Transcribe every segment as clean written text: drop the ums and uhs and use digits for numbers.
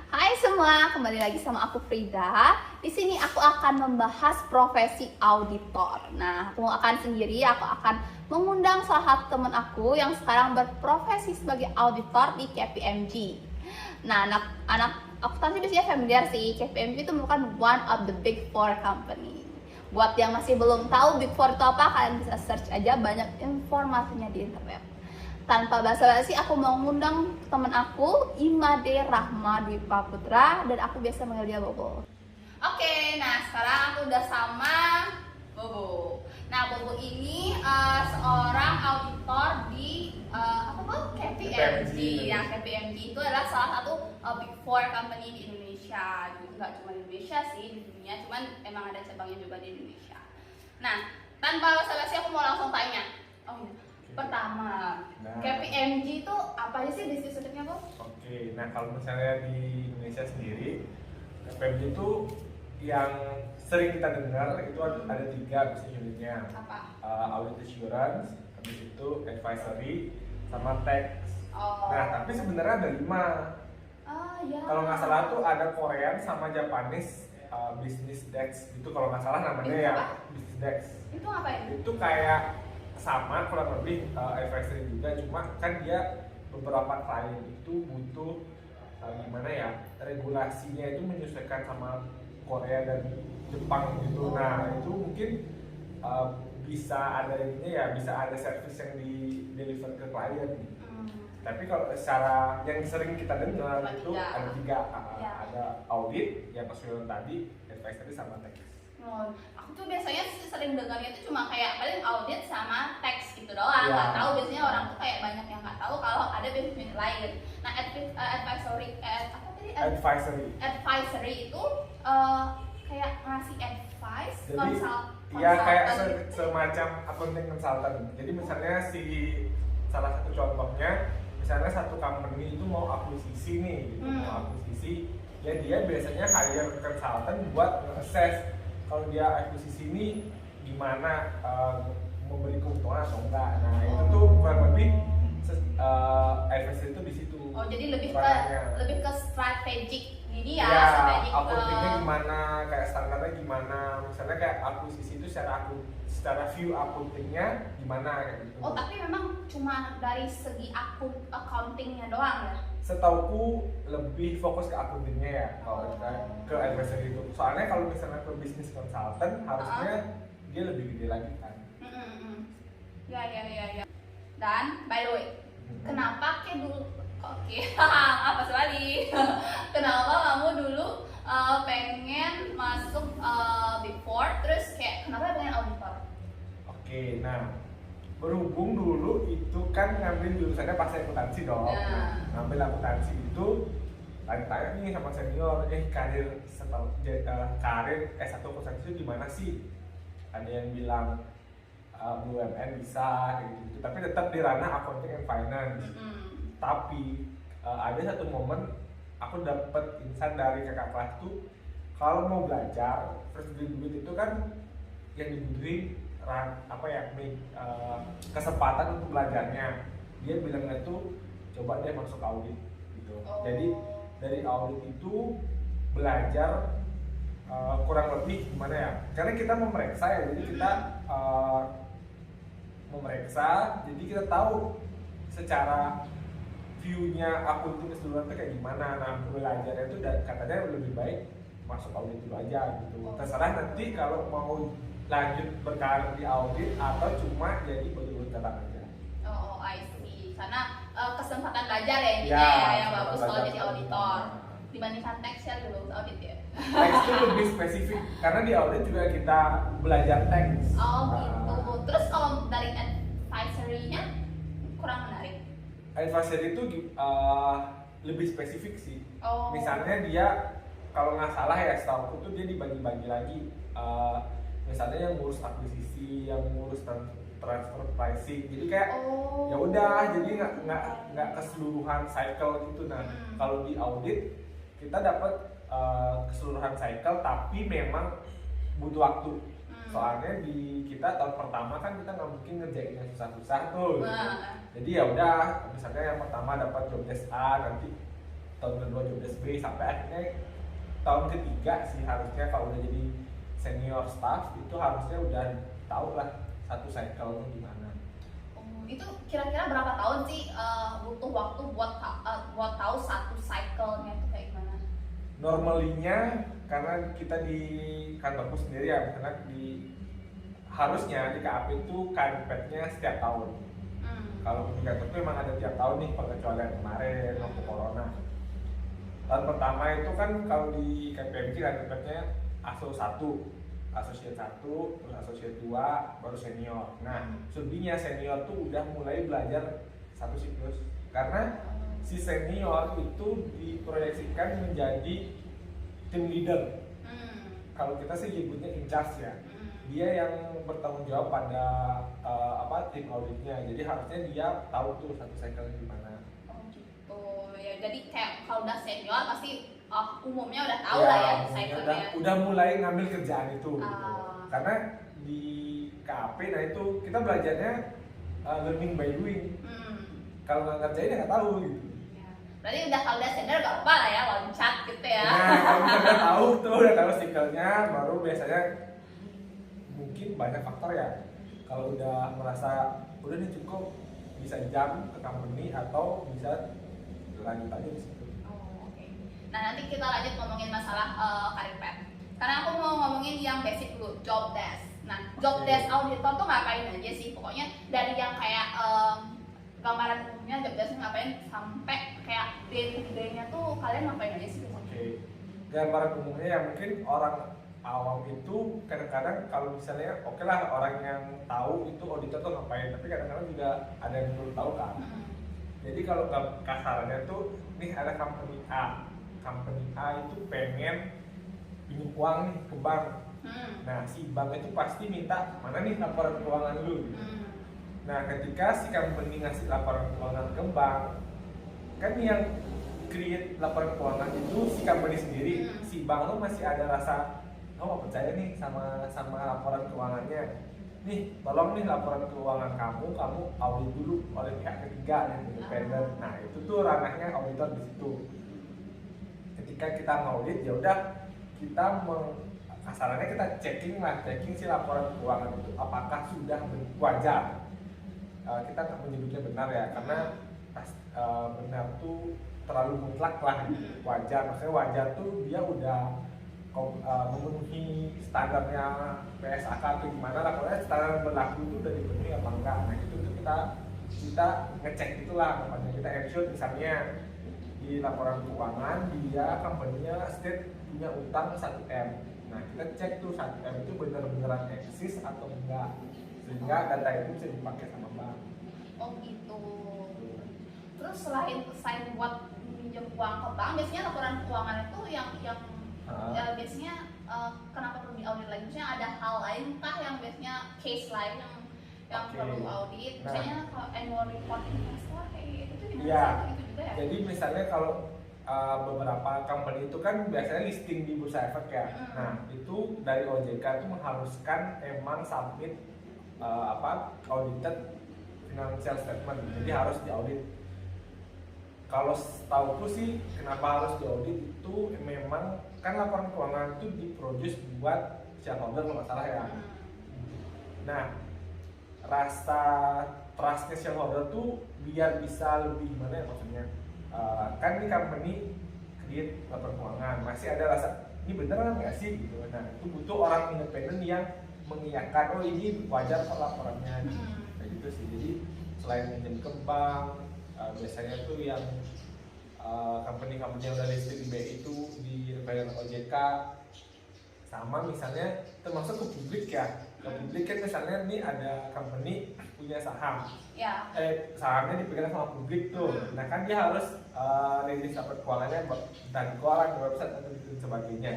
Hai semua, kembali lagi sama aku Frida. Di sini aku akan membahas profesi auditor. Nah, aku akan sendiri, aku akan mengundang salah satu teman aku yang sekarang berprofesi sebagai auditor di KPMG. Nah, anak aku tadi biasanya familiar sih, KPMG itu merupakan one of the big four company. Buat yang masih belum tahu big four itu apa, kalian bisa search aja, banyak informasinya di internet. Tanpa basa-basi, aku mau ngundang teman aku, Imade Rahma Dwi Putra, dan aku biasa manggil dia Bobo. Oke, nah sekarang aku udah sama Bobo. Nah, Bobo ini seorang auditor di KPMG. Ya, KPMG itu adalah salah satu big four company di Indonesia. Nggak cuma di Indonesia sih, di dunia, cuman emang ada cabangnya juga di Indonesia. Nah, tanpa basa-basi aku mau langsung tanya. Pertama, KPMG itu apa aja sih bisnis unitnya, Bu? Oke, nah kalau misalnya di Indonesia sendiri, KPMG itu yang sering kita dengar itu ada 3 bisnis unitnya. Apa? Audit assurance, habis itu advisory, sama tax. Oh. Nah, tapi sebenarnya ada 5. Ya. Kalau nggak salah tuh ada Korean sama Japanese business desk itu kalau nggak salah namanya Itu ya apa? business desk. Itu ngapain? Itu kayak sama kurang lebih advisory juga, cuma kan dia beberapa klien itu butuh gimana ya, regulasinya itu menyesuaikan sama Korea dan Jepang gitu. Nah itu mungkin bisa ada ininya ya, bisa ada service yang di deliver ke klien. Tapi kalau secara yang sering kita dengar itu ada 3, Ya. ada audit yang pasukan tadi, advisory sama tax. Aku tuh biasanya sering dengarnya tuh cuma kayak paling audit sama tax gitu doang. Nggak tahu, biasanya orang tuh kayak banyak yang nggak tahu kalau ada business unit lain. Nah, advisory apa tadi? Advisory itu kayak ngasih advice, Iya, kayak semacam accounting consultant. Jadi misalnya salah satu contohnya, misalnya satu company itu mau akuisisi nih, gitu. Mau akuisisi, ya dia biasanya hire consultant buat nge-assess kalau dia akuisisi ini gimana, memberi keuntungan atau enggak. Nah itu tuh kurang lebih advisory itu di situ. Oh, jadi lebih ke strategic gini ya, ya, strategic. Accountingnya gimana, kayak standarnya gimana. Misalnya kayak akuisisi itu secara view accountingnya gimana kayak gitu. Oh, tapi memang cuma dari segi accountingnya doang ya? Setauku lebih fokus ke accountingnya ya kalau ke advisory itu. Soalnya kalau misalnya ke business consultant harusnya dia lebih gede lagi kan. Ya. Dan by the way, kenapa apa sekali? Kenapa kamu dulu pengen masuk Big Four, terus kayak kenapa pengen auditor? Oke, nah berhubung dulu itu kan ngambil jurusannya pasti akuntansi dong. Ngambil akuntansi itu tanya-tanya nih sama senior, karir S1 akuntansi itu gimana sih? Ada yang bilang BUMN bisa gitu, tapi tetap di ranah accounting and finance. Tapi ada satu momen aku dapat insight dari kakak kelas tuh, kalau mau belajar first graduate itu kan yang diberi kesempatan untuk belajarnya. Dia bilangnya tuh coba deh masuk audit gitu. Jadi dari audit itu belajar kurang lebih gimana ya, karena kita memeriksa ya, jadi kita memeriksa, jadi kita tahu secara view-nya akunting keseluruhan itu kayak gimana. Nah belajarnya itu katanya lebih baik masuk audit dulu aja gitu. Terserah nanti kalau mau lanjut berkarir di audit atau cuma jadi bagi catatan aja. Oh, I see. Karena kesempatan belajar ya intinya yang bagus kalau jadi auditor. Dibandingkan tax ya dulu audit ya. Tax itu lebih spesifik karena di audit juga kita belajar tax. Oh gitu. Terus kalau dari advisory-nya kurang menarik. Advisory itu lebih spesifik sih. Misalnya dia kalau nggak salah ya, setahu itu dia dibagi-bagi lagi. Misalnya yang ngurus akuisisi, yang ngurus transfer pricing, jadi kayak ya udah, jadi nggak keseluruhan cycle gitu. Nah kalau di audit kita dapat keseluruhan cycle, tapi memang butuh waktu. Soalnya di kita tahun pertama kan kita nggak mungkin ngerjain yang susah-susah tuh gitu. Jadi ya udah, misalnya yang pertama dapat job desk A, nanti tahun kedua job desk B sampai akhirnya tahun ketiga sih harusnya kalau udah jadi senior staff itu harusnya udah tahu lah satu cycle-nya gimana. Itu kira-kira berapa tahun sih butuh waktu buat tahu satu cycle-nya itu kayak gimana? Normalinya karena kita di kantorku sendiri ya, karena harusnya di KAP itu karpetnya setiap tahun. Kalau di kantorku memang ada tiap tahun nih, pengecualian kemarin waktu corona. Tahun pertama itu kan kalau di KPMG karpetnya ASO 1, Associate 1, terus Associate 2, baru senior. Nah, selebihnya senior tuh udah mulai belajar satu siklus. Karena si senior itu diproyeksikan menjadi tim leader. Kalau kita sih nyebutnya in charge ya. Dia yang bertanggung jawab pada tim auditnya. Jadi harusnya dia tahu tuh satu cycle gimana. Oh gitu. Ya jadi kayak kalau udah senior pasti umumnya udah tahu lah ya cycle-nya. Udah mulai ngambil kerjaan itu. Gitu. Karena di KAP nah itu kita belajarnya learning by doing. Kalau nggak ngerjain ya nggak tahu gitu. Ya. Berarti kalau udah senior gak apa lah ya loncat gitu ya. Nah kalau udah tahu tuh udah tahu cycle-nya baru biasanya mungkin banyak faktor ya. Kalau udah merasa udah nih cukup bisa jump ke company atau bisa lanjut aja di situ. Nah nanti kita lanjut ngomongin masalah karir path. Karena aku mau ngomongin yang basic dulu, job desk. Nah job desk auditor tuh ngapain aja sih? Pokoknya dari yang kayak gambaran umumnya job desk ngapain sampai kayak day-to-day-nya tuh kalian ngapain aja sih? Gambaran umumnya yang mungkin orang awam itu kadang-kadang kalau misalnya oke lah orang yang tahu itu auditor tuh ngapain, tapi kadang-kadang juga ada yang belum tahu kan. Jadi kalau kasarannya tuh nih ada company A. Company A itu pengen pinjam uang nih ke bank. Nah si bank itu pasti minta mana nih laporan keuangan lu. Nah ketika si company ngasih laporan keuangan ke bank, kan yang create laporan keuangan itu si company sendiri. Si bank lu masih ada rasa oh percaya nih sama laporan keuangannya. Nih tolong nih laporan keuangan kamu audit dulu oleh pihak ketiga yang independen. Nah itu tuh ranahnya auditor di situ. Ketika kita ngaudit ya udah kita kasarannya kita checking si laporan keuangan itu apakah sudah wajar. Kita nggak menyebutnya benar ya karena benar tuh terlalu mutlak lah. Wajar maksudnya wajar tuh dia udah memenuhi standarnya PSAK atau gimana lah, pokoknya standar berlaku itu udah dipenuhi apa enggak. Nah itu tuh kita ngecek itulah, makanya kita ensure misalnya di laporan keuangan dia company-nya state punya utang 1M. Nah kita cek tuh 1M itu benar-beneran eksis atau enggak, sehingga data itu bisa dipakai sama bank. Oh gitu. Terus selain buat minjem uang ke bank, biasanya laporan keuangan itu yang biasanya kenapa perlu diaudit lagi? Misalnya ada hal lain kah yang biasanya case lain yang perlu audit? Misalnya kalau annual report investor kayak gitu gimana sih? Itu juga ya? Jadi misalnya kalau beberapa company itu kan biasanya listing di bursa efek ya. Nah itu dari OJK itu mengharuskan emang submit audited financial statement. Jadi harus diaudit. Kalau setauku sih kenapa harus diaudit itu memang kan laporan keuangan itu diproduce buat shareholder kalau nggak salah ya. Nah rasa trustnya shareholder tuh biar bisa lebih gimana ya maksudnya kan di company create laporan keuangan masih ada rasa ini beneran nggak sih gitu. Nah itu butuh orang independen yang mengiyakan oh ini wajar kok laporannya kayak gitu sih. Jadi selain minjem ke bank biasanya tuh yang company-company yang udah listed di BI itu dipegang OJK sama misalnya termasuk ke publik ya. Ke publik kan misalnya nih ada company punya saham ya. Sahamnya dipegang sama publik tuh. Nah kan dia harus rilis laporan keuangannya dan koran, website atau dan sebagainya.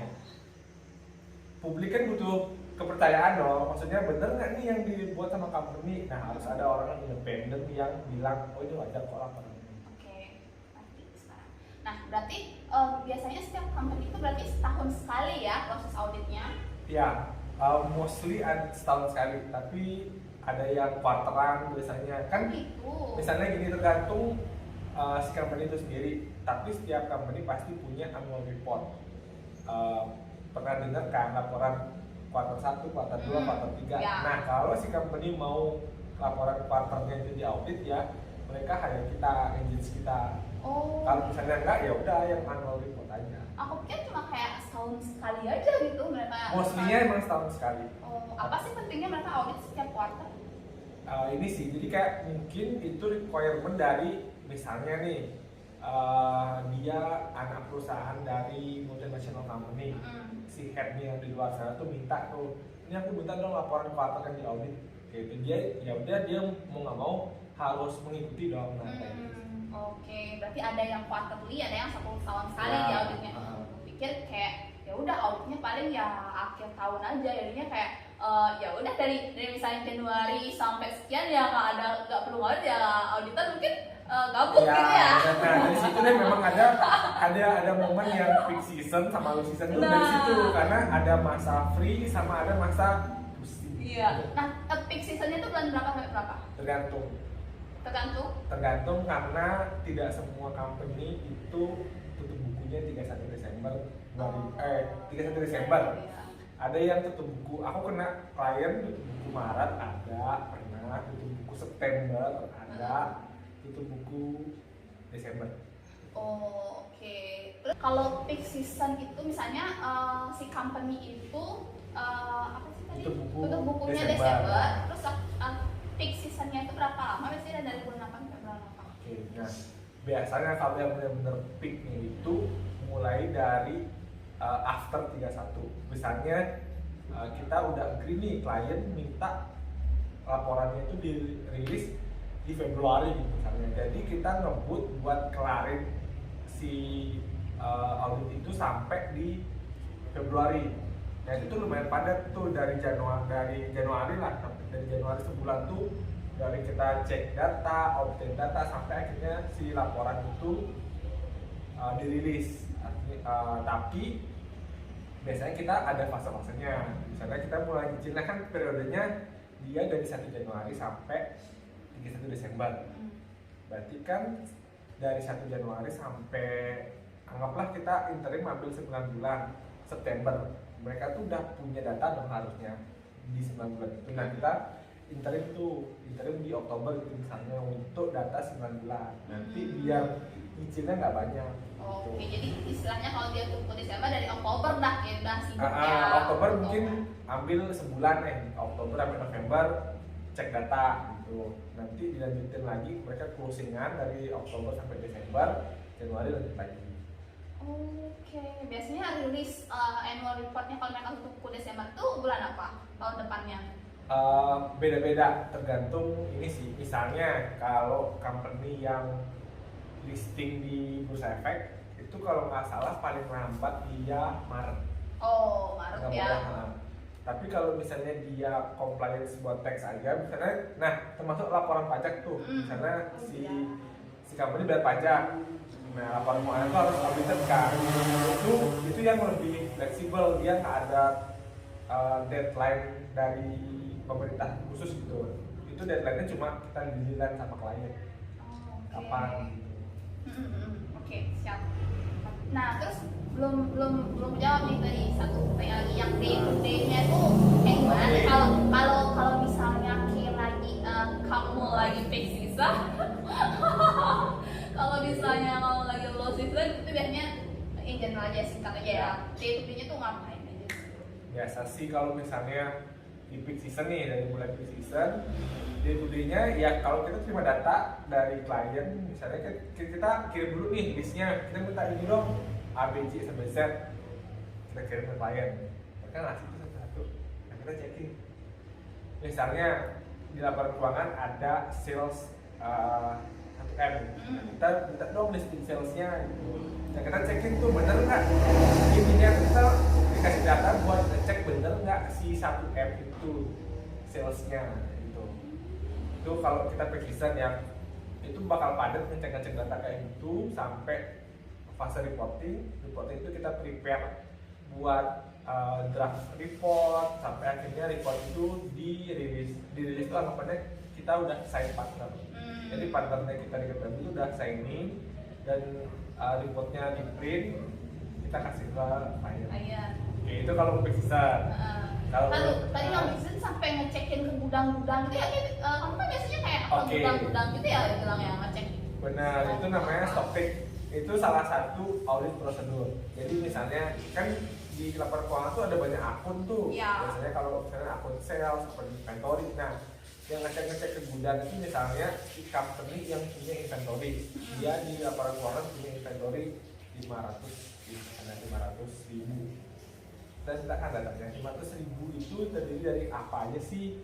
Publik kan butuh kepercayaan dong, maksudnya bener nggak nih yang dibuat sama company. Nah harus ada orang yang independen yang bilang oh ini wajar kok laporannya. Nah, berarti biasanya setiap company itu berarti setahun sekali ya proses auditnya? Ya, mostly setahun sekali, tapi ada yang quarteran biasanya kan. Gitu. Misalnya gini tergantung si company itu sendiri, tapi setiap company pasti punya annual report. Pernah dengar kan laporan kuartal 1, kuartal 2, kuartal 3. Ya. Nah, kalau si company mau laporan kuartalnya itu diaudit ya, mereka hire kita, agency kita. Oh. Kalau misalnya enggak, ya udah yang annual report aja. Aku pikir cuma kayak setahun sekali aja gitu mereka. Mostly-nya emang setahun sekali. Oh, apa sih pentingnya mereka audit setiap kuartal? Ini sih, jadi kayak mungkin itu requirement dari misalnya nih dia anak perusahaan dari multinational company, si headnya yang di luar sana tuh minta tuh, ini aku minta dong laporan kuartal yang diaudit, gitu. Dia ya udah dia mau nggak mau harus mengikuti dong. Oke, berarti ada yang quarterly, ada yang 1 tahun sekali Ya, di auditnya. Aku pikir kayak ya udah auditnya paling ya akhir tahun aja, jadinya kayak ya udah dari misalnya Januari sampai sekian ya nggak perlu audit ya, auditor mungkin gabung ya, gitu ya. Nah dari situ deh memang ada momen yang peak season sama low season tuh dari situ, karena ada masa free sama ada masa pusing. Iya. Nah, peak seasonnya itu bulan berapa sampai berapa? Tergantung karena tidak semua company itu tutup bukunya 31 Desember 31 Desember. Iya. Ada yang tutup buku, aku kena klien tutup buku Maret, ada pernah tutup buku September, ada tutup buku Desember. Oh, oke. Terus kalau peak season itu misalnya si company itu apa sih tadi? Tutup bukunya Desember. Terus peak seasonnya itu berapa lama? Biasanya dari bulan apa sampai bulan apa? Oke, nah biasanya kalau yang benar-benar peaknya itu mulai dari after 31. Misalnya kita udah agree nih, klien minta laporannya itu dirilis di Februari gitu misalnya. Jadi kita ngebut buat kelarin si audit itu sampai di Februari. Nah itu lumayan padat tuh dari Januari lah, dari Januari sebulan tuh, dari kita cek data, audit data sampai akhirnya si laporan itu dirilis. Tapi biasanya kita ada fase-fasenya. Misalnya kita mulai nyicilnya kan periodenya dia dari 1 Januari sampai 31 Desember. Berarti kan dari 1 Januari sampai anggaplah kita interim ambil 9 bulan, September. Mereka tuh udah punya data dong harusnya di 9 bulan itu. Nah kita interim di Oktober gitu misalnya untuk data 9 bulan. Nanti biar nyicilnya nggak banyak. Oke, jadi istilahnya kalau dia tunggu Desember dari Oktober dah ya udah sibuk ya. Oktober mungkin ambil sebulan Oktober sampai November cek data gitu. Nanti dilanjutin lagi mereka closingan dari Oktober sampai Desember, Januari lanjut lagi. Oke, biasanya rilis annual reportnya kalau mereka tutup Desember tuh bulan apa tahun depannya? Beda-beda tergantung ini sih. Misalnya kalau company yang listing di Bursa Efek itu kalau nggak salah paling lambat dia Maret. Oh, Maret ya. Tapi kalau misalnya dia compliance buat tax aja, misalnya, nah termasuk laporan pajak tuh, misalnya si company bayar pajak, nah laporan keuangan itu harus audited kan, itu yang lebih fleksibel, dia nggak ada deadline dari pemerintah khusus gitu, itu deadline-nya cuma kita dilihat sama klien kapan gitu. Oke, siap. Nah, terus belum jawab nih tadi satu pertanyaan lagi, yang day-to-day-nya itu kayak gimana nih kalau misalnya kamu lagi peak season kalau misalnya kamu lagi low season itu biasanya in general aja, singkat aja ya, day-to-day-nya tuh ngapain aja? Biasa sih kalau misalnya di peak season nih, dari mulai peak season day-to-day-nya ya kalau kita terima data dari klien, misalnya kita kirim dulu nih listnya, kita minta ini dong A, B, C, sampai Z, kita kirim ke klien, mereka ngasih itu satu-satu, nah kita checking. Misalnya di laporan keuangan ada sales 1M, kita minta dong listing salesnya gitu. Nah kita checking tuh bener nggak, intinya kita dikasih data buat ngecek bener nggak si 1M itu salesnya gitu. Itu kalau kita peak season ya itu bakal padat ngecek data kayak gitu sampai fase reporting itu kita prepare buat draft report sampai akhirnya report itu dirilis itu anggapannya kita udah sign partner. Jadi partnernya kita di KPMG itu udah signing dan reportnya di print kita kasih ke klien. Oke, itu kalau peak season. Kalau tadi yang season sampai ngecekin ke gudang-gudang gitu ya, kamu kan biasanya kayak ke gudang-gudang gitu ya bilang ya ngecek. Benar, itu namanya stock take. Itu salah satu audit prosedur. Jadi misalnya kan di laporan keuangan tuh ada banyak akun tuh. Biasanya kalau misalnya akun sales, akun inventory. Nah, yang ngecek ke gudang itu misalnya di company yang punya inventory. Dia di laporan keuangan punya inventory 500.000. Dan kita kan datanya 500.000 itu terdiri dari apa aja sih?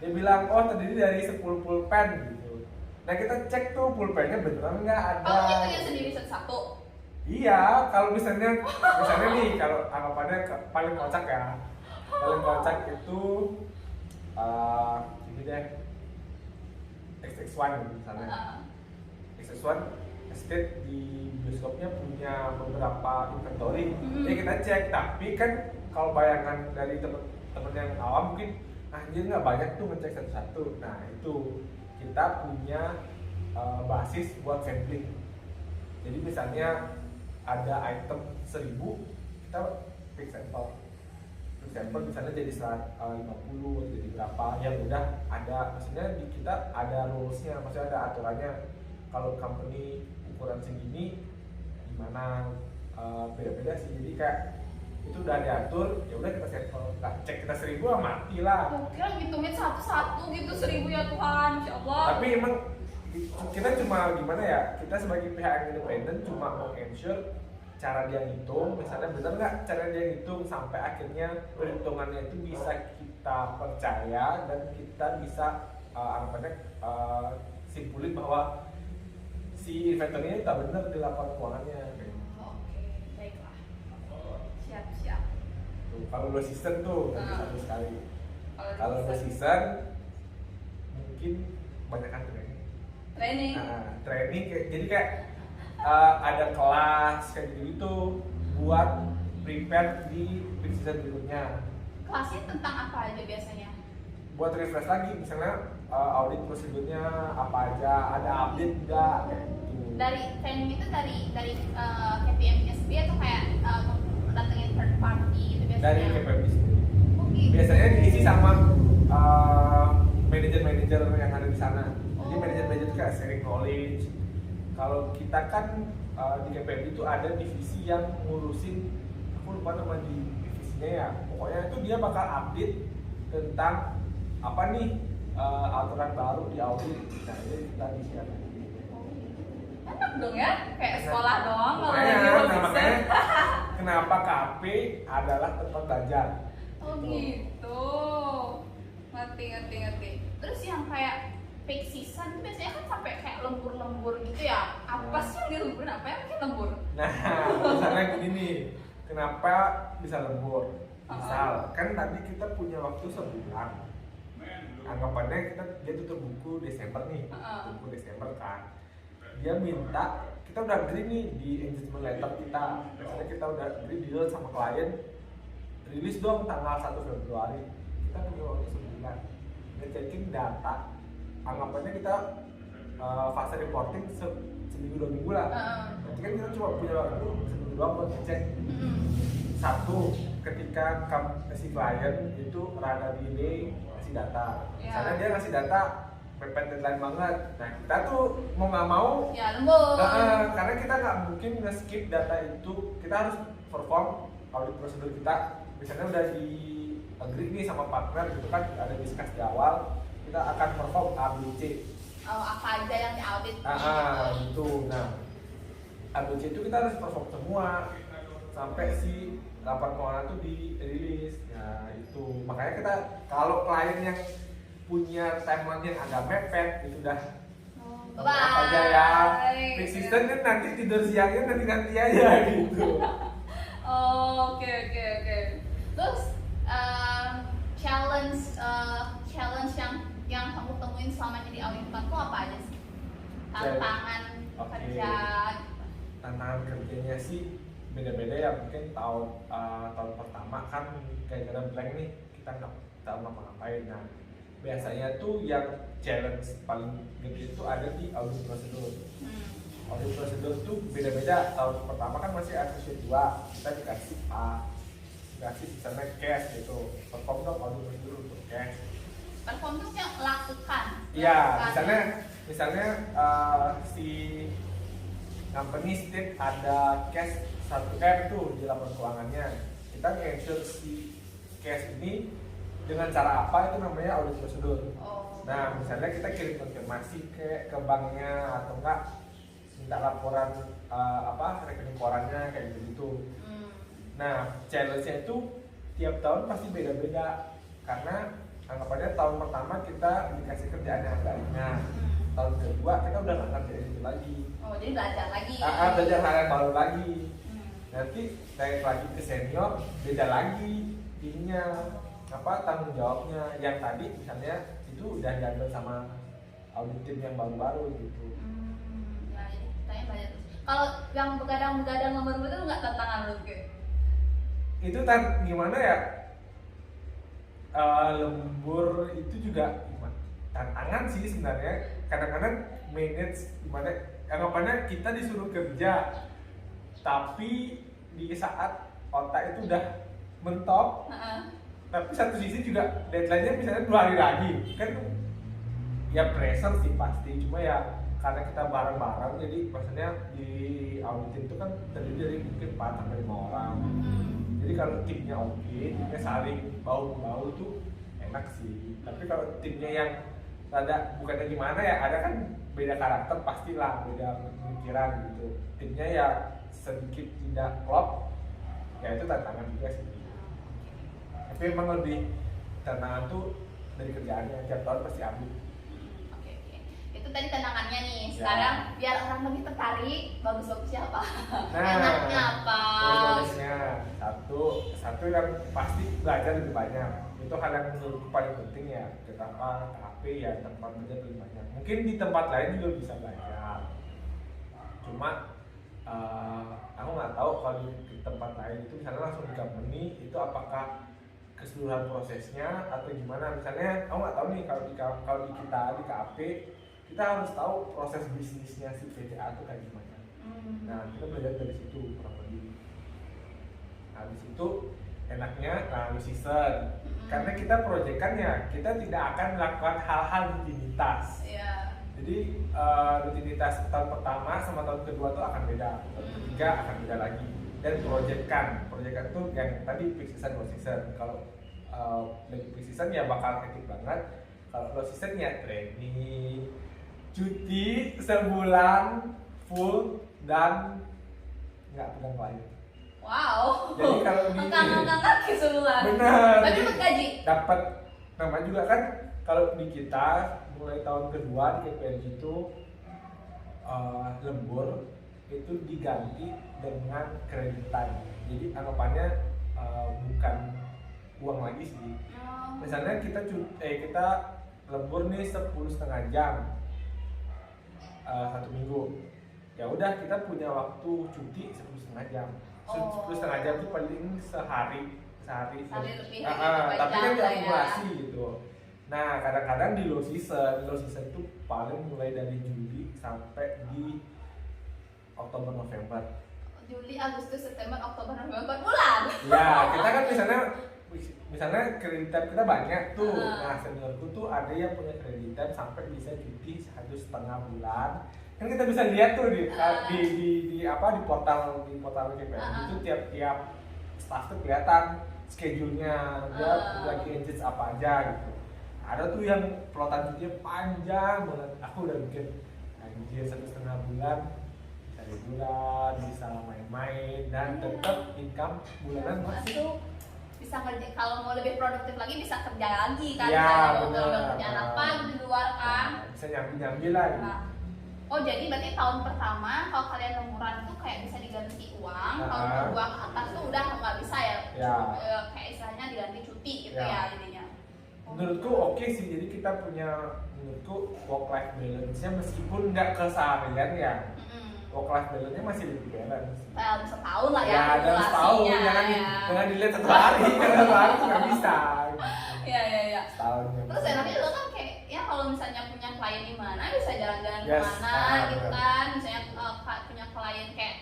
Dia bilang, oh terdiri dari 10 pulpen gitu. Nah kita cek tuh pulpennya beneran nggak ada. Kamu ngitungin sendiri satu-satu? Iya, kalau misalnya nih kalau anggapannya paling kocak ya, paling kocak itu ini deh XX1 misalnya. XX1 estate di bioskopnya punya beberapa inventory. Ya kita cek, tapi kan kalau bayangan dari temen-temen yang awam mungkin anjir nggak banyak tuh ngecek satu-satu. Nah itu kita punya basis buat sampling. Jadi misalnya ada item 1000, kita pick sampel. Pick sampel misalnya jadi 50, jadi berapa, yang udah ada, maksudnya di kita ada rulesnya, maksudnya ada aturannya. Kalau company ukuran segini gimana, beda-beda sih. Jadi kayak itu udah diatur, ya udah kita sampel. Nggak cek kita 1000 mati lah. Kira ngitungin satu-satu gitu 1000 ya Tuhan, Insya Allah. Tapi emang kita cuma gimana ya, kita sebagai pihak yang independen cuma mau ensure cara dia ngitung, misalnya benar nggak cara dia ngitung sampai akhirnya perhitungannya itu bisa kita percaya dan kita bisa simpulin bahwa si inventory-nya tak benar di laporan keuangannya. Oke, baiklah. Siap. Tuh, kalau dua season tuh satu sekali. Kalau dua season mungkin banyak kan training. Training jadi kayak ada kelas kayak gitu buat prepare di season berikutnya. Kelasnya tentang apa aja biasanya? Buat refresh lagi, misalnya audit prosedurnya apa aja, ada update enggak? Dari training itu dari KPMG sendiri atau kayak datengin third party gitu biasanya? Dari KPMG sendiri. Biasanya diisi sama manajer-manajer yang ada di sana. Jadi manajer-manajer itu kayak sharing knowledge. Kalau kita kan di KPMG itu ada divisi yang ngurusin, aku lupa nama divisinya ya. Pokoknya itu dia bakal update tentang apa nih aturan baru di audit. Nah ini kita disiapkan. Enak dong ya, kayak sekolah doang kalau makanya kenapa KP adalah tempat belajar. Oh gitu. Ngerti. Terus yang kayak peak season biasanya kan sampai kayak lembur-lembur gitu ya. Apa sih yang dilemburin? Apa yang bikin lembur? Nah, misalnya gini nih, kenapa bisa lembur? Misal, kan tadi kita punya waktu sebulan. Anggapannya dia tutup buku Desember nih, buku Desember kan. Dia minta, kita udah agree nih di engagement letter kita. Misalnya kita udah agree deal sama klien, rilis dong tanggal 1 Februari. Kita punya waktu sebulan. Ngecekin data. Anggapannya kita fase reporting seminggu 2 minggu lah. Berarti kan kita cuma punya waktu seminggu doang buat ngecek. Satu, ketika si klien itu rada delay ngasih data. Misalnya dia ngasih data mepet deadline banget. Nah kita tuh mau nggak mau ya lembur. Karena kita nggak mungkin nge-skip data itu. Kita harus perform audit prosedur kita. Misalnya udah di agree nih sama partner gitu kan, ada discuss di awal, kita akan perform A, B, C. Apa aja yang diaudit gitu. Nah A, B, C itu kita harus perform semua sampai si laporan keuangan itu dirilis. Nah itu makanya kita kalau klien yang punya timeline yang agak mepet itu udah apa aja ya, peak season kan nanti tidur siangnya nanti aja gitu. Oke. Terus challenge yang kamu temuin selama jadi auditor itu apa aja sih? Tantangan kerja. Tantangan kerjanya sih beda-beda ya. Mungkin tahun pertama kan gara-gara blank nih kita nggak tahu ngapa-ngapain. Nah biasanya tuh yang challenge paling gede itu ada di audit prosedur. Audit prosedur tuh beda-beda. Tahun pertama kan masih associate 2, kita dikasih misalnya cash gitu, perform dong audit prosedur untuk cash. Perform tuh yang lakukan. Iya, misalnya si company state ada cash 1M tuh di laporan keuangannya, kita nge-ensure si cash ini dengan cara apa, itu namanya audit prosedur. Nah misalnya kita kirim konfirmasi ke banknya atau enggak minta laporan rekening korannya kayak gitu. Nah challenge-nya itu tiap tahun pasti beda-beda, karena anggapannya tahun pertama kita dikasih kerjaan yang agak ringan, tahun kedua kita udah nggak ngerjain itu lagi. Jadi belajar lagi. Belajar hal yang baru lagi. Nanti naik lagi ke senior, beda lagi ininya tanggung jawabnya. Yang tadi misalnya itu udah diambil sama audit tim yang baru-baru gitu. Ya, tanya banyak terus. Kalau yang begadang nomor itu nggak tantangan lu gitu? Itu gimana ya? Lembur itu juga tantangan sih sebenarnya. Kadang-kadang manage gimana? Anggapannya kita disuruh kerja, tapi di saat otak itu udah mentok. Tapi satu sisi juga deadline-nya misalnya 2 hari lagi, kan ya pressure sih pasti. Cuma ya karena kita bareng-bareng, jadi maksudnya di audit itu kan terdiri dari mungkin 4-5 orang. Jadi kalau timnya oke, timnya saling bau-bau tuh enak sih. Tapi kalau timnya yang rada bukannya gimana ya, ada kan beda karakter pastilah, beda pemikiran gitu. Timnya ya sedikit tidak klop, ya itu tantangan juga sih. Tapi emang lebih tantangan tuh dari kerjaannya, tiap tahun pasti ambil. Oke. Itu tadi tantangannya nih. Sekarang biar orang lebih tertarik, bagus-bagusnya apa? Enaknya apa? Bagusnya satu yang pasti belajar lebih banyak. Itu hal yang menurutku paling penting ya. Kenapa KP ya tempat belajar lebih banyak. Mungkin di tempat lain juga bisa belajar. Cuma aku nggak tahu kalau di tempat lain itu misalnya langsung di company itu apakah keseluruhan prosesnya atau gimana. Misalnya aku nggak tahu nih kalau di kita di KAP kita harus tahu proses bisnisnya si PTA itu kayak gimana. Nah kita belajar dari situ kurang lebih. Habis itu enaknya season karena kita proyekkannya kita tidak akan melakukan hal-hal rutinitas. Jadi rutinitas tahun pertama sama tahun kedua tuh akan beda, tahun ketiga akan beda lagi. Dan proyekkan tuh yang tadi peak season, low season. Kalau lagi peak season ya bakal hektik banget. Kalau low season ya training, cuti sebulan full dan nggak pegang klien. Wow. Jadi kalau di angkat kaki sebulan. Benar. Tapi dapat gaji. Dapat, namanya juga kan kalau di kita mulai tahun kedua di KPMG itu lembur itu diganti dengan credit time. Jadi anggapannya bukan uang lagi sih. Misalnya kita lembur nih 10,5 jam 1 minggu. Ya udah kita punya waktu cuti 10,5 jam. 10,5 jam itu paling sehari lebih tapi kan diakumulasi gitu. Nah kadang-kadang di low season itu paling mulai dari Juli sampai di Oktober November. Juli, Agustus, September, Oktober, November, bulan. Ya kita kan misalnya kredit time kita banyak tuh. Nah seniorku tuh ada yang punya kredit time sampai bisa cuti 1,5 bulan. Kan kita bisa lihat tuh di portal KPM itu tiap staff tuh kelihatan schedule-nya, dia lagi engage apa aja gitu. Ada tuh yang pelotan cutinya panjang banget. Aku udah bikin anjir 1,5 bulan bisa liburan, bisa main-main dan tetap income bulanan masih. Bisa kerja, kalau mau lebih produktif lagi bisa kerja lagi kan. Ya, udah kerjaan apa di luar kan. Bisa nyambi lah gitu. Oh jadi berarti tahun pertama kalau kalian lemburan tuh kayak bisa diganti uang, tahun kedua ke atas tuh udah nggak bisa ya. Kayak istilahnya diganti cuti gitu ya jadinya. Menurutku oke sih, jadi kita punya menurutku work life balance-nya meskipun nggak keseharian ya. work life balance-nya masih lebih balance. Setahun lah ya. Ya, dalam setahun, jangan dilihat satu hari, karena satu hari nggak bisa. Iya. Setahun. Terus enaknya juga kan kayak ya kalau misalnya punya klien di mana bisa jalan-jalan Yes, kemana gitu kan. Misalnya punya klien kayak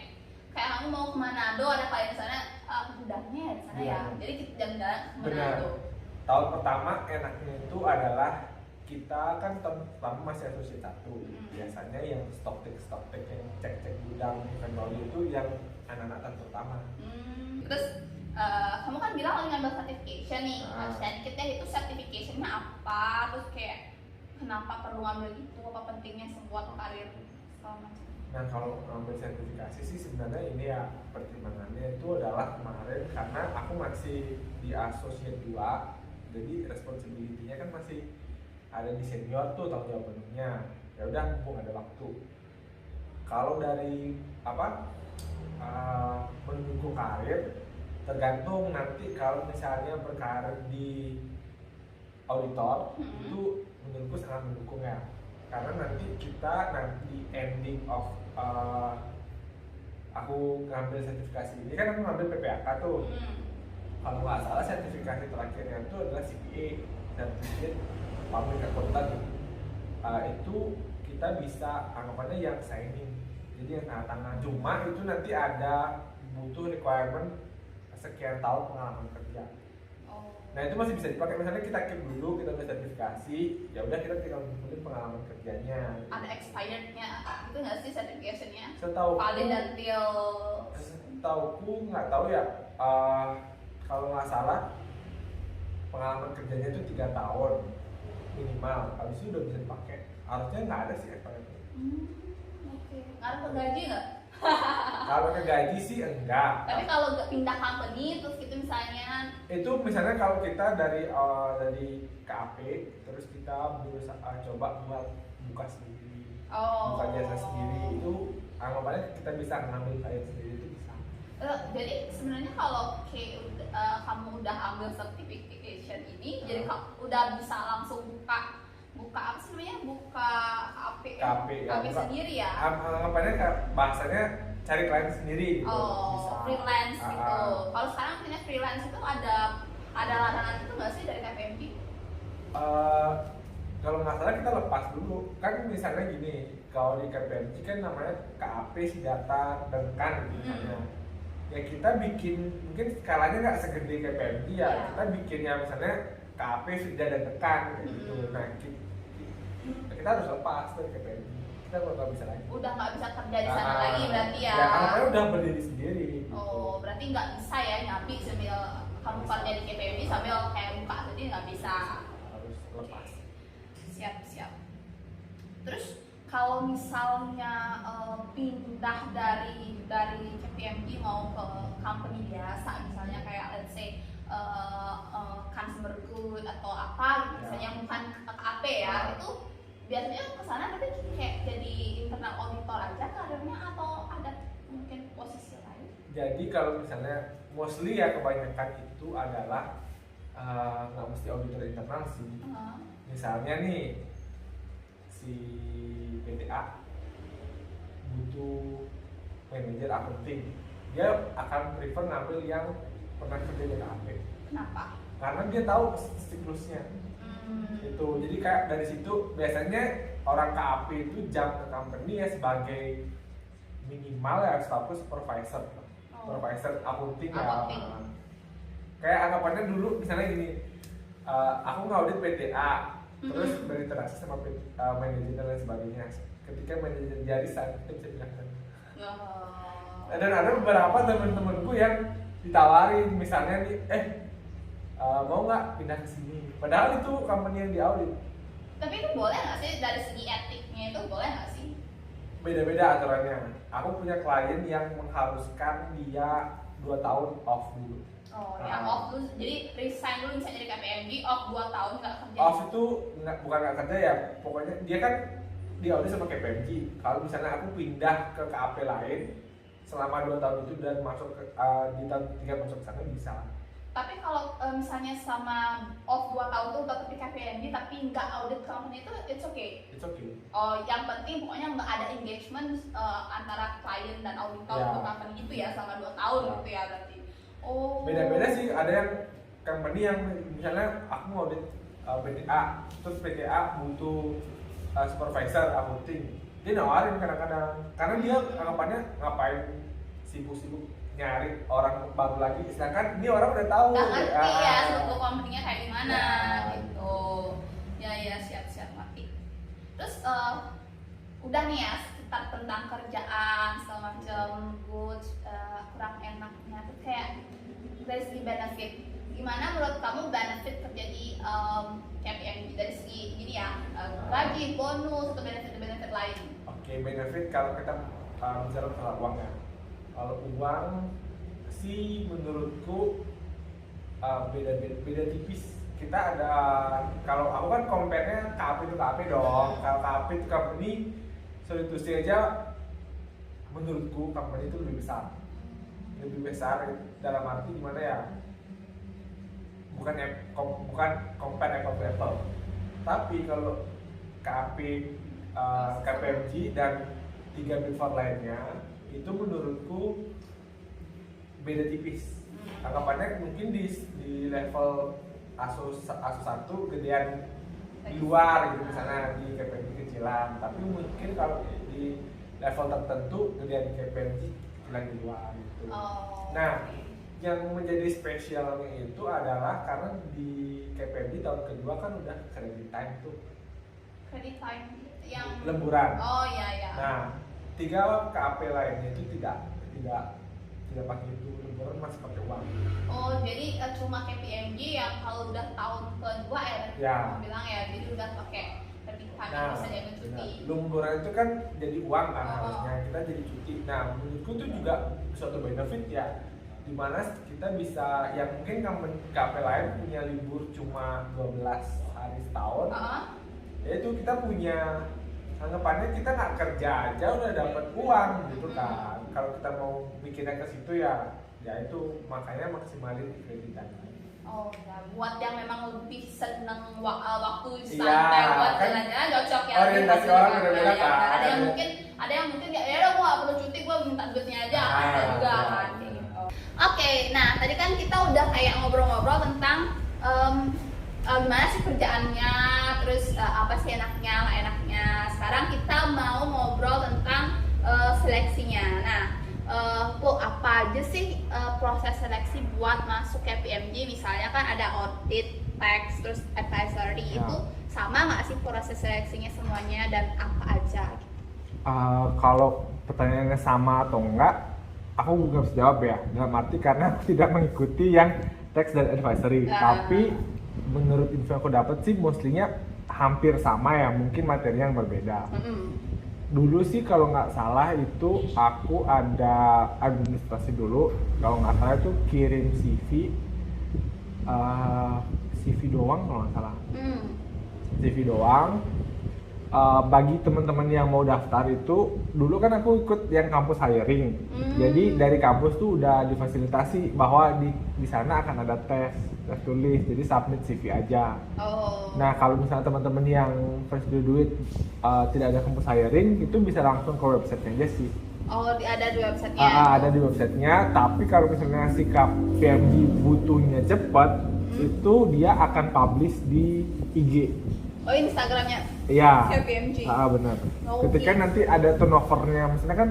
kamu mau ke Manado, ada klien di sana, gudangnya di sana ya. Jadi kita jalan-jalan ke Manado. Tahun pertama enaknya itu adalah kita kan tahun pertama masih asosiat 1. Biasanya yang stock take yang cek gudang inventory itu yang anak-anak tahun pertama. Terus kamu kan bilang lagi ngambil certification nih. Sedikit deh itu certificationnya apa? Terus kayak kenapa perlu ngambil itu? Apa pentingnya buat karir segala macam? Nah kalau ngambil sertifikasi sih sebenarnya ini ya pertimbangannya itu adalah kemarin karena aku masih di asosiat 2, jadi responsibility-nya kan masih ada di senior tuh tanggung jawab penuhnya. Ya udah mumpung ada waktu. Kalau dari mendukung karir tergantung nanti kalau misalnya berkarir di auditor itu menurutku sangat mendukung ya. Karena nanti di ending of aku ngambil sertifikasi ini kan aku ngambil PPAK tuh. Kalau nggak salah sertifikasi terakhirnya itu adalah CPA, Certificate Public Accountant. Itu kita bisa anggapannya yang signing, jadi yang tanda tangan. Cuma itu nanti ada butuh requirement sekian tahun pengalaman kerja. Nah itu masih bisa dipakai, misalnya kita keep dulu, kita udah sertifikasi, ya udah kita tinggal ngumpulin pengalaman kerjanya. Ada expirednya, itu nggak sih certificationnya? Setauku, valid until. Setauku nggak tahu ya. Kalau nggak salah pengalaman kerjanya itu 3 tahun minimal, habis itu udah bisa dipakai. Harusnya nggak ada sih expirednya. Oke. Ngaruh ke gaji nggak? Kalau ke gaji sih enggak. Tapi kalau pindah company terus gitu misalnya kalau kita dari KAP terus kita berusaha coba buat buka sendiri, buka jasa sendiri, itu anggapannya kita bisa ngambil klien sendiri itu bisa. Jadi sebenarnya kalau kamu udah ambil certification ini, jadi udah bisa langsung buka apa sih namanya, buka KAP sendiri ya? Anggapannya bahasanya cari klien sendiri gitu. Bisa. Freelance gitu. Kalau sekarang punya freelance itu ada larangan itu nggak sih dari KPMG? Kalau nggak salah kita lepas dulu. Kan misalnya gini, kalau di KPMG kan namanya KAP Sidata Dengkan misalnya. Ya kita bikin, mungkin skalanya nggak segede KPMG ya. Kita bikinnya misalnya KAP Sidata dan Dengkan gitu. Nah kita harus lepas dari KPMG. Kita nggak bisa lagi. Udah nggak bisa kerja di sana lagi berarti ya? Ya karena udah berdiri sendiri. Gitu. Berarti nggak bisa ya nyambi sambil kamu kerja di KPMG sambil kayak buka, jadi nggak bisa. Harus lepas. Siap. Terus kalau misalnya pindah dari KPMG mau ke company biasa, misalnya kayak let's say consumer good atau apa gitu, misalnya bukan KAP ya, itu biasanya kesana nanti kayak jadi internal auditor aja karirnya atau ada mungkin posisi lain? Jadi kalau misalnya mostly ya kebanyakan itu adalah nggak mesti auditor internal sih. Misalnya nih si PTA butuh manajer accounting, dia akan prefer ngambil yang pernah kerja di KAP. Kenapa? Karena dia tahu siklusnya. Itu jadi kayak dari situ biasanya orang KAP itu jump ke company ya sebagai minimal ya status supervisor, supervisor accounting ya. Kayak anggapannya dulu misalnya gini, aku ngaudit PTA, terus berinteraksi sama manajer dan lain sebagainya. Ketika manajer jadi saat kita bisa bilang. Dan ada beberapa teman-temanku yang ditawarin misalnya nih, mau nggak pindah ke sini? Padahal itu company yang diaudit. Tapi itu boleh nggak sih dari segi etiknya, itu boleh nggak sih? Beda-beda aturannya. Aku punya klien yang mengharuskan dia 2 tahun off dulu. Yang off dulu, jadi resign dulu misalnya dari KPMG, off 2 tahun nggak kerja. Off itu bukan nggak kerja ya, pokoknya dia kan diaudit sama KPMG. Kalau misalnya aku pindah ke KAP lain selama 2 tahun itu dan masuk ke di tahun 3 masuk ke sana bisa. Tapi kalau misalnya sama off 2 tahun tuh tetap di KPMG tapi nggak audit company itu it's okay. It's okay. Oh, yang penting pokoknya nggak ada engagement antara klien dan auditor untuk company gitu ya selama 2 tahun gitu ya berarti. Oh. Beda-beda sih, ada yang company yang misalnya aku mau audit PTA, terus PTA butuh supervisor accounting. Dia nawarin kadang-kadang karena dia anggapannya ngapain sibuk-sibuk nyari orang baru lagi, sedangkan ini orang udah tahu nggak ngerti ya struktur company-nya kayak gimana gitu. Ya siap ngerti. Terus udah nih ya sekitar tentang kerjaan segala macam good kurang enaknya tuh kayak dari segi benefit, gimana menurut kamu benefit kerja di KPMG dari segi gini ya, gaji, bonus atau benefit lain? Oke, benefit kalau kita bicara soal uang ya. Kalau uang sih menurutku beda tipis. Kita ada, kalau aku kan compare-nya KAP itu KAP dong. Kalau KAP itu company sorry to say aja, menurutku company itu lebih besar. Lebih besar dalam arti gimana ya? Bukan compare apple to apple. Tapi kalau KAP, KPMG dan 3 Big Four lainnya itu menurutku beda tipis. Anggapannya mungkin di level Asus 1 gedean di luar gitu, misalnya di KPMG kecilan, tapi mungkin kalau di level tertentu gedean KPMG kecilan di luar gitu. Nah, yang menjadi spesialnya itu adalah karena di KPMG tahun kedua kan udah credit time tuh. Credit time yang lemburan. Oh iya. Nah, 3 KAP lainnya itu tidak pakai itu, lemburan masih pakai uang. Oh, jadi cuma KPMG yang kalau udah tahun kedua kamu bilang ya, jadi udah pakai credit time bisa jadi cuti. Lemburan itu kan jadi uang kan harusnya, kita jadi cuti. Nah, menurutku itu juga suatu benefit ya, dimana kita bisa, yang mungkin KAP lain punya libur cuma 12 hari setahun, yaitu kita punya anggapannya kita nggak kerja aja udah dapat uang gitu kan. Kalau kita mau mikirnya ke situ ya itu makanya maksimalin kreditan. Oh ya, buat yang memang lebih seneng waktu santai buat jalan-jalan cocok ya. Orientasi orang beda-beda kan. Ada yang mungkin ya udah gua nggak perlu cuti, gua minta duitnya aja. Ada juga kan kayak gitu. Oke, nah tadi kan kita udah kayak ngobrol-ngobrol tentang gimana sih kerjaannya, terus apa sih enaknya, nggak enaknya. Sekarang kita mau ngobrol tentang seleksinya. Nah, apa aja sih proses seleksi buat masuk KPMG? Misalnya kan ada audit, tax, terus advisory, itu sama nggak sih proses seleksinya semuanya dan apa aja? Kalau pertanyaannya sama atau enggak, aku nggak bisa jawab ya. Dalam arti karena aku tidak mengikuti yang tax dan advisory. Tapi menurut info yang aku dapat sih mostly-nya hampir sama ya, mungkin materinya yang berbeda. Dulu sih kalau nggak salah itu aku ada administrasi dulu, kalau nggak salah itu kirim CV doang kalau nggak salah. CV doang. Bagi teman-teman yang mau daftar itu, dulu kan aku ikut yang kampus hiring. Jadi dari kampus tuh udah difasilitasi bahwa di sana akan ada tes tulis, jadi submit CV aja. Nah, kalau misalnya teman-teman yang fresh graduate tidak ada kampus hiring, itu bisa langsung ke websitenya aja sih. Ada di websitenya? Ada di websitenya, tapi kalau misalnya si KPMG butuhnya cepat, itu dia akan publish di IG. Instagramnya? Iya. KPMG? Benar. Ketika nanti ada turnovernya, misalnya kan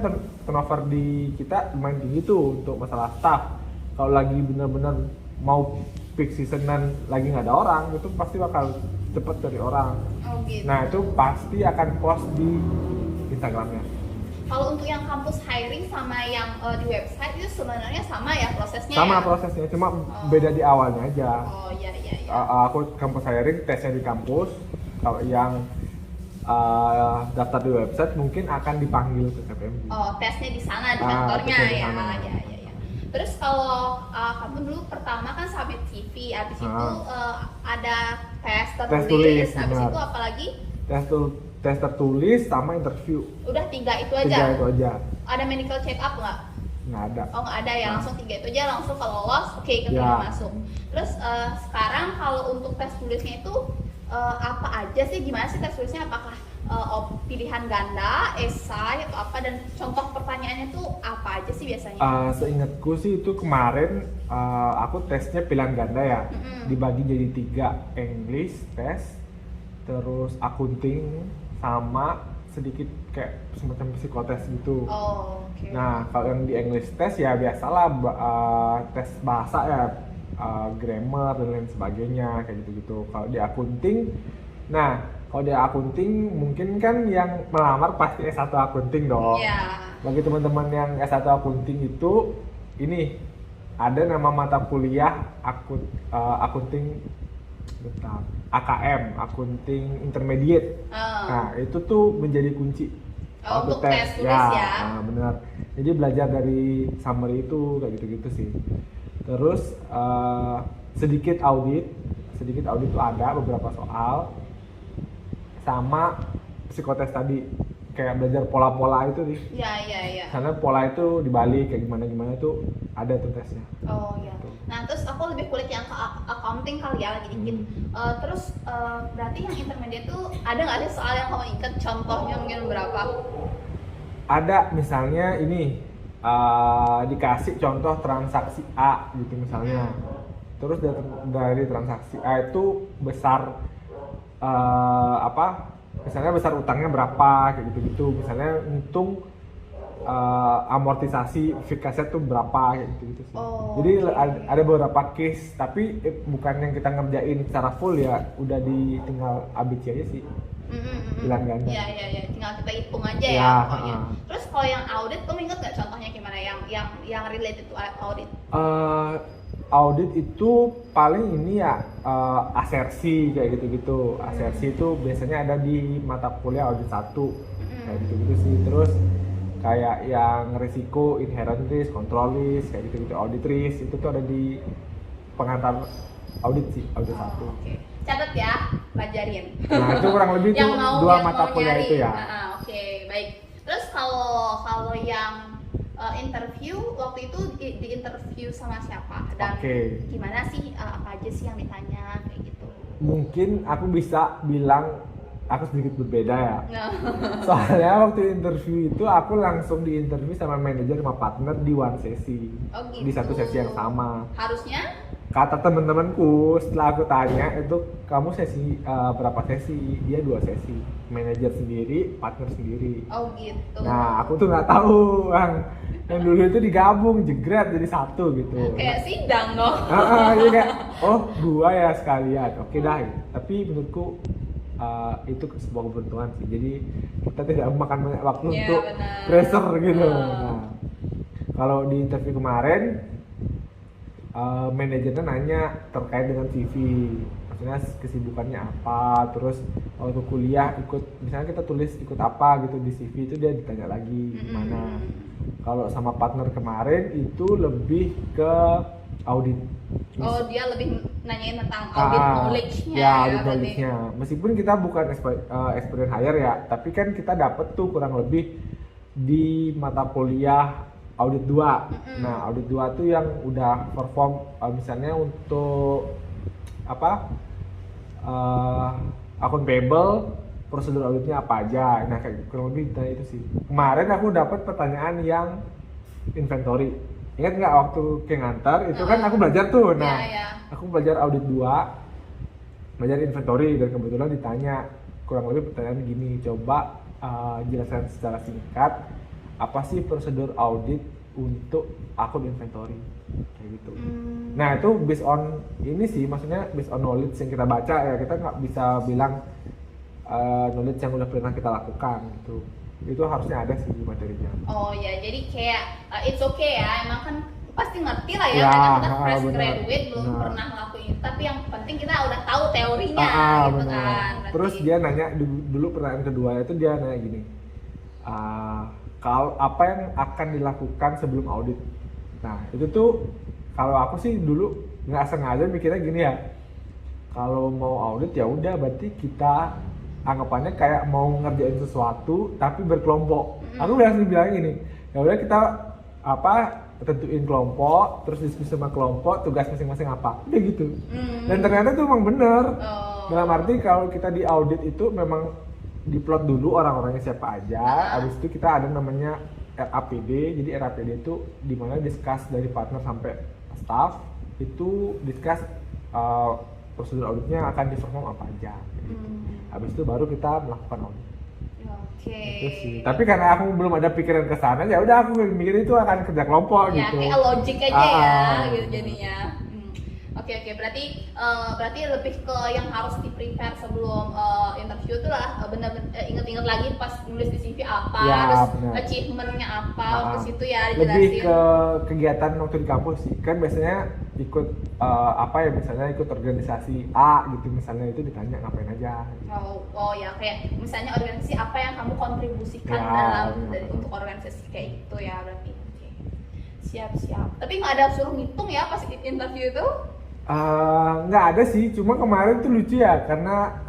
turnover di kita lumayan tinggi tuh untuk masalah staff. Kalau lagi benar-benar mau peak seasonan lagi nggak ada orang, itu pasti bakal cepet dari orang. Gitu. Nah, itu pasti akan post di Instagramnya. Kalau untuk yang kampus hiring sama yang di website itu sebenarnya sama ya prosesnya? Sama prosesnya, cuma beda di awalnya aja. Iya. Aku kampus hiring, tesnya di kampus. Kalau yang daftar di website mungkin akan dipanggil ke KPMG. Tesnya di sana, di kantornya ya. Terus kalau kamu dulu pertama kan submit CV, habis itu ada tes tertulis, habis itu apa lagi? Tes tertulis sama interview. Udah 3 itu aja? 3 itu aja. Ada medical check up nggak? nggak ada. Oh nggak ada ya, langsung 3 itu aja langsung kalau lolos, oke keterima masuk. Terus sekarang kalau untuk tes tulisnya itu apa aja sih, gimana sih tes tulisnya, apakah pilihan ganda, esai atau apa, dan contoh pertanyaannya tuh apa aja sih biasanya? Seingatku sih itu kemarin aku tesnya pilihan ganda ya, dibagi jadi 3, English test, terus akunting, sama sedikit kayak semacam psikotes gitu. Okay. Nah kalau yang di English test ya biasalah tes bahasa ya, grammar dan lain sebagainya kayak gitu-gitu. Kalau di akunting, nah kalau di akunting mungkin kan yang melamar pasti S1 akunting dong. Bagi teman-teman yang S1 akunting itu, ini ada nama mata kuliah akunting, bentar, AKM, akunting intermediate. Nah itu tuh menjadi kunci untuk tes tulis ya. Nah, benar. Jadi belajar dari summary itu kayak gitu-gitu sih. Terus sedikit audit tuh ada beberapa soal, sama psikotes tadi, kayak belajar pola-pola itu nih. Iya. Karena pola itu dibalik kayak gimana itu ada tuh tesnya. Oh iya. Nah terus aku lebih kulik yang ke accounting kali ya, lagi dikit. Terus berarti yang intermediate tuh ada nggak sih soal yang kamu ingat contohnya mungkin berapa? Ada, misalnya ini dikasih contoh transaksi A gitu misalnya. Terus dari transaksi A itu besar misalnya besar utangnya berapa kayak gitu-gitu, misalnya ngitung amortisasi fixed asset tuh berapa kayak gitu-gitu sih. Jadi ada beberapa case, tapi bukan yang kita ngerjain secara full ya, udah tinggal ABC aja sih. Pilihan ganda. Iya, tinggal kita hitung aja ya pokoknya. Terus kalau yang audit, kamu ingat nggak contohnya gimana yang related to audit? Audit itu paling ini ya, asersi kayak gitu-gitu. Asersi itu biasanya ada di mata kuliah audit 1 kayak gitu-gitu sih. Terus kayak yang risiko, inherent risk, control risk kayak gitu-gitu, audit risk itu tuh ada di pengantar audit sih, audit 1. Okay. Catat ya, pelajarin. Nah itu kurang lebih tuh 2 mata kuliah itu ya. Oke, baik. Terus kalau yang interview waktu itu di interview sama siapa dan gimana sih, apa aja sih yang ditanya kayak gitu? Mungkin aku bisa bilang aku sedikit berbeda ya. Soalnya waktu interview itu aku langsung diinterview sama manajer sama partner di one sesi. Gitu. Di satu sesi yang sama. Harusnya? Kata temen-temenku setelah aku tanya itu, kamu sesi berapa sesi? Dia 2 sesi. Manajer sendiri, partner sendiri. Gitu. Nah aku tuh nggak tahu yang dulu itu digabung jegret jadi 1 gitu. Kayak sidang dong. Jadi kayak dua ya sekalian. Oke dah. Tapi menurutku itu sebuah keberuntungan sih. Jadi kita tidak memakan banyak waktu untuk pressure gitu. Nah, kalau di interview kemarin manajernya nanya terkait dengan CV, maksudnya kesibukannya apa, terus waktu kuliah misalnya kita tulis ikut apa gitu di CV, itu dia ditanya lagi gimana. Kalau sama partner kemarin itu lebih ke audit. Dia lebih nanyain tentang audit knowledge-nya ya audit knowledge-nya. Meskipun kita bukan experience hire ya, tapi kan kita dapat tuh kurang lebih di mata kuliah audit 2. Nah, audit 2 tuh yang udah perform misalnya untuk akun payable, prosedur auditnya apa aja. Nah, kayak kurang lebih itu sih. Kemarin aku dapat pertanyaan yang inventory. Ingat nggak waktu ke ngantar itu kan aku belajar tuh. Nah, aku belajar audit 2, belajar inventory, dan kebetulan ditanya kurang lebih pertanyaan gini, coba jelaskan secara singkat apa sih prosedur audit untuk akun inventory kayak gitu. Nah itu based on ini sih, maksudnya based on knowledge yang kita baca ya, kita nggak bisa bilang knowledge yang udah pernah kita lakukan gitu. Itu harusnya ada sih materinya. Jadi kayak it's okay ya, emang kan pasti ngerti lah ya, karena kita fresh graduate belum pernah ngelakuin itu, tapi yang penting kita udah tahu teorinya gitu kan. Terus dia nanya dulu pertanyaan kedua itu, dia nanya gini, kalau apa yang akan dilakukan sebelum audit. Nah itu tuh kalau aku sih dulu nggak sengaja mikirnya gini ya, kalau mau audit ya udah berarti kita anggapannya kayak mau ngerjain sesuatu tapi berkelompok. Aku udah langsung bilang gini, ya udah kita tentuin kelompok, terus diskusi sama kelompok, tugas masing-masing apa, udah gitu. Dan ternyata itu memang bener. Dalam arti kalau kita di audit itu memang diplot dulu orang-orangnya siapa aja, habis itu kita ada namanya RAPD. Jadi RAPD itu dimana discuss dari partner sampai staff, itu discuss prosedur auditnya akan di-perform apa aja. Gitu. Habis itu baru kita melakukan audit. Itu sih. Tapi karena aku belum ada pikiran ke sana, ya udah aku mikir itu akan kerja kelompok ya, gitu. Kayak logik aja ya, gitu jadinya. Oke, berarti lebih ke yang harus di-prepare sebelum interview itu lah, bener-bener inget-inget lagi pas nulis di CV apa, ya, terus bener. Achievementnya apa, terus itu ya dijelasin. Lebih ke kegiatan waktu di kampus sih, kan biasanya ikut misalnya ikut organisasi A gitu, misalnya itu ditanya ngapain aja. Oh ya, kayak misalnya organisasi apa yang kamu kontribusikan dalam untuk organisasi kayak itu ya berarti. Oke. Siap. Tapi nggak ada suruh ngitung ya pas interview itu? Nggak ada sih, cuma kemarin tuh lucu ya, karena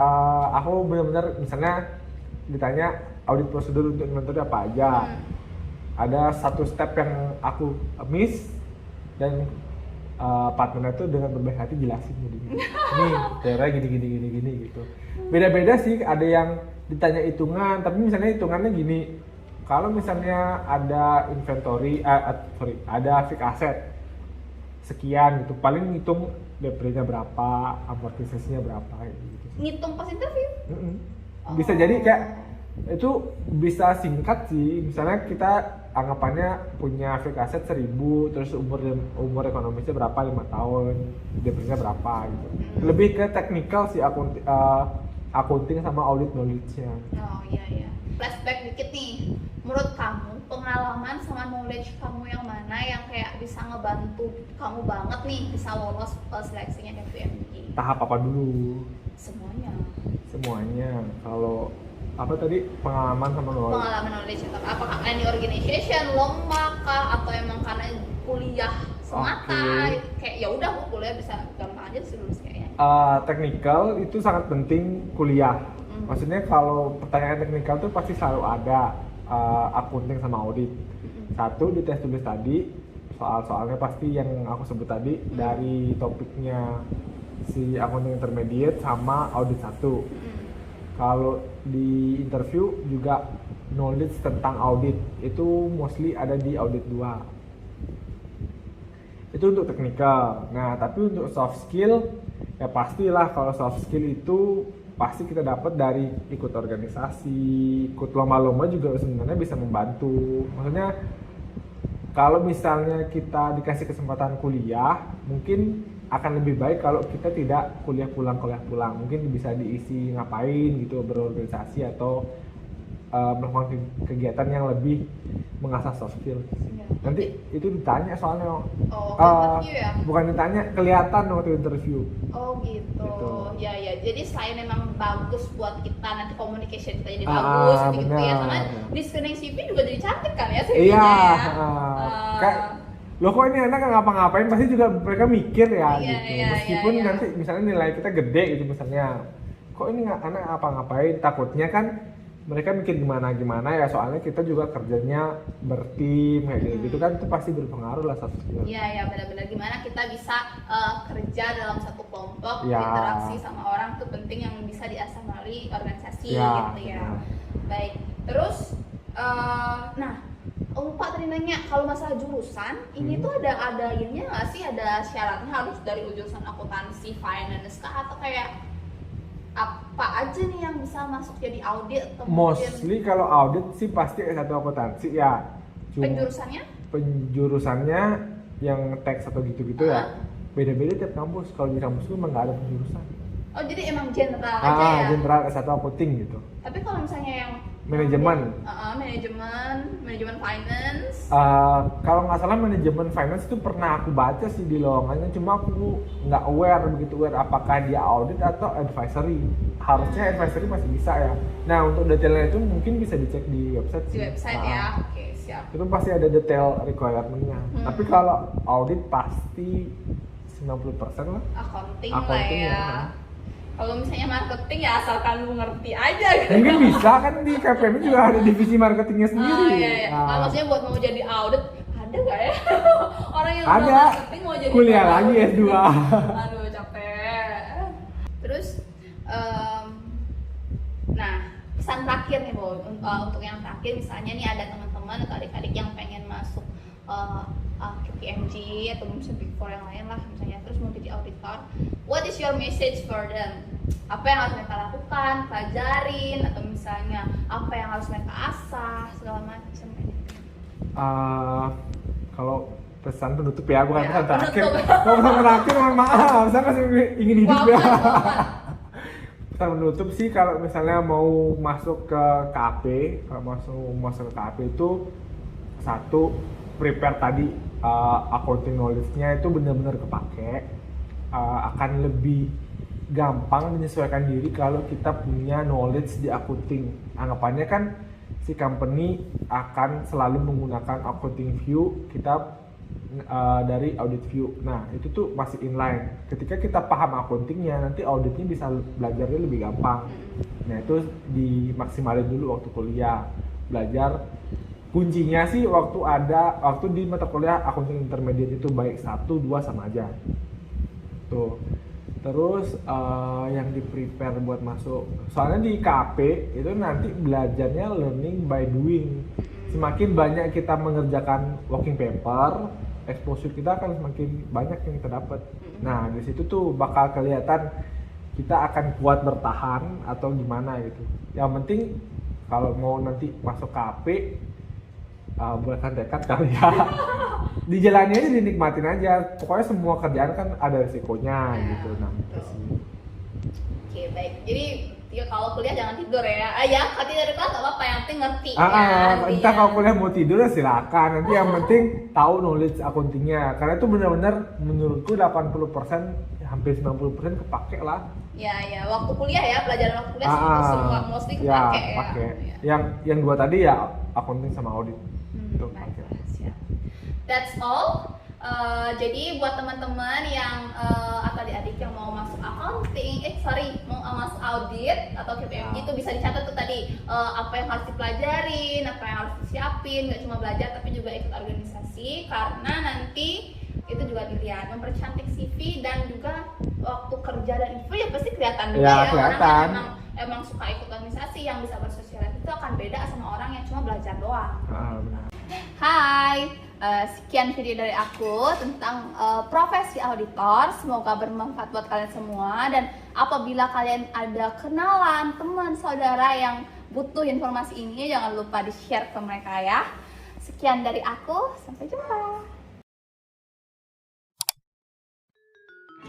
aku benar-benar misalnya ditanya audit prosedur untuk inventory apa aja. Ada satu step yang aku miss dan partner itu dengan berbaik hati jelasin jadi nih cara gini gitu. Beda-beda sih, ada yang ditanya hitungan, tapi misalnya hitungannya gini, kalau misalnya ada inventory, ada fixed asset sekian gitu, paling ngitung depresinya berapa, amortisasinya berapa gitu. Ngitung pas interview? Bisa jadi kayak itu bisa singkat sih, misalnya kita anggapannya punya fixed asset 1.000, terus umur ekonomisnya berapa, 5 tahun, depresinya berapa gitu. Lebih ke technical sih, accounting sama audit knowledge-nya. Oh iya. Flashback dikit nih, menurut kamu pengalaman sama knowledge kamu yang mana yang kayak bisa ngebantu kamu banget nih bisa lolos seleksinya FPMG? Tahap apa dulu? Semuanya. Kalau apa tadi, pengalaman sama knowledge? Pengalaman knowledge itu apakah karena di organization, lomba kah, atau emang karena kuliah semata? Kayak ya udah aku kuliah bisa gampang aja sih lulus kayaknya. Technical itu sangat penting kuliah. Maksudnya kalau pertanyaan teknikal tuh pasti selalu ada accounting sama audit. Satu di tes tulis tadi, soal-soalnya pasti yang aku sebut tadi dari topiknya si accounting intermediate sama audit 1. Kalau di interview juga knowledge tentang audit itu mostly ada di audit 2. Itu untuk teknikal. Nah, tapi untuk soft skill ya pastilah, kalau soft skill itu pasti kita dapat dari ikut organisasi, ikut lomba-lomba juga sebenarnya bisa membantu. Maksudnya kalau misalnya kita dikasih kesempatan kuliah, mungkin akan lebih baik kalau kita tidak kuliah pulang. Mungkin bisa diisi ngapain gitu, berorganisasi atau melakukan kegiatan yang lebih mengasah soft skill. Nanti itu ditanya soalnya. Ya? Bukan ditanya, kelihatan waktu interview. Oh gitu. Ya. Jadi selain memang bagus buat kita nanti communication kita jadi bagus gitu ya, sama di screening CV juga jadi cantik kan ya CV-nya. Iya. Kayak loh kok ini anak nggak ngapa-ngapain, pasti juga mereka mikir ya gitu. Meskipun nanti misalnya nilai kita gede gitu misalnya, kok ini anak ngapa-ngapain, takutnya kan mereka mikir gimana ya, soalnya kita juga kerjanya bertim kayak gitu kan, itu pasti berpengaruh lah soft skill. Iya benar-benar gimana kita bisa kerja dalam satu kelompok, interaksi sama orang itu penting, yang bisa diasah melalui organisasi gitu ya. Baik, terus lupa tadi nanya kalau masalah jurusan ini tuh ada ininya nggak sih, ada syaratnya harus dari jurusan akuntansi, finance kah, atau kayak apa aja nih yang bisa masuk jadi audit? Atau mostly kalau audit sih pasti S1 akuntansi ya. Penjurusannya yang tax atau gitu-gitu ya. Beda-beda tiap kampus. Kalau di kampus tuh emang nggak ada penjurusan. Oh jadi emang general aja ya? General S1 accounting gitu. Tapi kalau misalnya yang manajemen finance. Kalau nggak salah manajemen finance itu pernah aku baca sih di lowongannya, cuma aku nggak begitu aware apakah dia audit atau advisory. Harusnya advisory masih bisa ya. Nah untuk detailnya itu mungkin bisa dicek di website. Ya, oke, siap. Itu pasti ada detail requirement-nya. Tapi kalau audit pasti 90% lah. Accounting lah ya. Kalau misalnya marketing ya asalkan lu ngerti aja gitu. Mungkin bisa kan, di KPM juga ada divisi marketingnya sendiri. Maksudnya buat mau jadi audit Ada nggak ya orang yang Ada. udah marketing mau jadi Kuliah PR lagi auditor? S2. Aduh capek. Terus nah pesan terakhir nih Bo, untuk yang terakhir misalnya nih ada teman-teman atau adik-adik yang pengen masuk KPMG atau misalnya Big Four yang lain lah misalnya, terus mau jadi auditor, what is your message for them? Apa yang harus mereka lakukan, pelajarin, atau misalnya apa yang harus mereka asah segala macam. Kalau pesan penutup ya, bukan Ya, pesan terakhir. penutup. Kalau pesan terakhir mohon maaf, saya masih ingin hidup ya. Pesan penutup sih kalau misalnya mau masuk ke KP, kalau masuk ke KP itu satu, prepare tadi accounting knowledge-nya itu benar-benar kepake, akan lebih gampang menyesuaikan diri kalau kita punya knowledge di accounting. Anggapannya kan si company akan selalu menggunakan accounting view, kita dari audit view. Nah itu tuh masih inline. Ketika kita paham accountingnya, nanti auditnya bisa belajarnya lebih gampang. Nah itu dimaksimalin dulu waktu kuliah, belajar. Kuncinya sih waktu di mata kuliah accounting intermediate itu baik 1, 2 sama aja. Tuh. Terus yang di prepare buat masuk, soalnya di KP itu nanti belajarnya learning by doing. Semakin banyak kita mengerjakan working paper, exposure kita akan semakin banyak yang kita dapat. Nah di situ tuh bakal kelihatan kita akan kuat bertahan atau gimana gitu. Yang penting kalau mau nanti masuk KP, buatkan tekad kali ya. Dijalani aja, dinikmatin aja. Pokoknya semua kerjaan kan ada resikonya gitu. Nah, Oke, baik. Jadi ya kalau kuliah jangan tidur ya. Ya, kalau tidur di kelas nggak apa-apa, yang penting ngerti ya. Entah kalau kuliah mau tidur ya silakan. Nanti yang penting tahu knowledge accountingnya. Karena itu benar-benar menurutku 80%, hampir 90% kepake lah. Ya, waktu kuliah ya, pelajaran waktu kuliah semua mostly kepake ya. Pakai. Yang dua tadi ya accounting sama audit. Itu pakai. Siap. That's all. Jadi buat teman-teman yang atau adik-adik yang mau masuk accounting, mau masuk audit atau KPMG itu bisa dicatat tuh tadi apa yang harus dipelajarin, apa yang harus disiapin, nggak cuma belajar tapi juga ikut organisasi, karena nanti itu juga dilihat mempercantik CV dan juga waktu kerja dan interview ya pasti kelihatan juga ya kelihatan. orang yang emang suka ikut organisasi yang bisa bersosialisasi itu akan beda sama orang yang cuma belajar doang. Benar. Hai, sekian video dari aku tentang profesi auditor. Semoga bermanfaat buat kalian semua. Dan apabila kalian ada kenalan, teman, saudara yang butuh informasi ini, jangan lupa di-share ke mereka ya. Sekian dari aku, sampai jumpa.